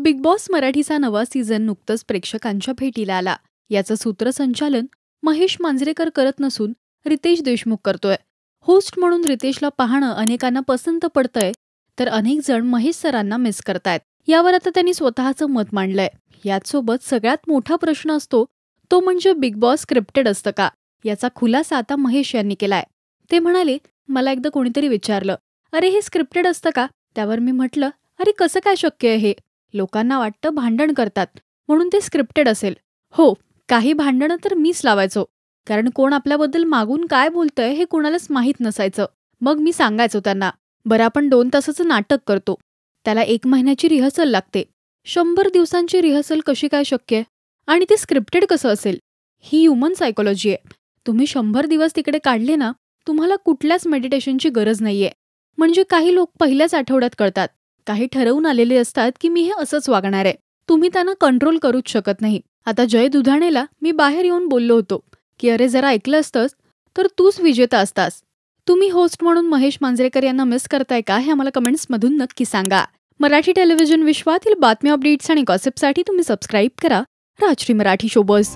Big boss मराठीचा नवा season नुकतंच प्रेक्षकांच्या भेटीला आला. याचं सूत्रसंचालन महेश मांजरेकर करत नसून रितेश देशमुख करतोय. होस्ट म्हणून रितेशला पाहणं अनेकांना पसंत पडतंय, तर अनेक जण महेश सरांना मिस करतायत. यावर आता त्यांनी स्वतःचं मत मांडलंय. याचसोबत सगळ्यात मोठा प्रश्न असतो तो म्हणजे बिग बॉस स्क्रिप्टेड असतं का, याचा खुलासा आता महेश यांनी केलाय. ते म्हणाले, मला एकदा कोणीतरी विचारलं, अरे हे स्क्रिप्टेड असतं का? त्यावर मी म्हटलं, अरे कसं काय शक्य आहे हे? लोकांना वाटतं भांडण करतात म्हणून ते स्क्रिप्टेड असेल. हो, काही भांडणं तर मीच लावायचो, कारण कोण आपल्याबद्दल मागून काय बोलतंय हे कोणालाच माहीत नसायचं. मग मी सांगायचो त्यांना, बरं आपण 2 तासाचं नाटक करतो, त्याला 1 महिन्याची रिहर्सल लागते, 100 दिवसांची रिहर्सल कशी काय शक्य आहे? आणि ते स्क्रिप्टेड कसं असेल? ही ह्युमन सायकोलॉजी आहे. तुम्ही 100 दिवस तिकडे काढले ना, तुम्हाला कुठल्याच मेडिटेशनची गरज नाहीये. म्हणजे काही लोक पहिल्याच आठवड्यात कळतात, काही ठरवून आलेले असतात की मी हे असंच वागणार आहे. तुम्ही त्यांना कंट्रोल करूच शकत नाही. आता जय दुधाणेला मी बाहेर येऊन बोललो होतो की अरे जरा ऐकलं असतंस तर तूच विजेता असतास. तुम्ही होस्ट म्हणून महेश मांजरेकर यांना मिस करताय का, हे आम्हाला कमेंट्समधून नक्की सांगा. मराठी टेलिव्हिजन विश्वातील बातम्या, अपडेट्स आणि गॉसिपसाठी तुम्ही सबस्क्राईब करा राजश्री मराठी शोबज.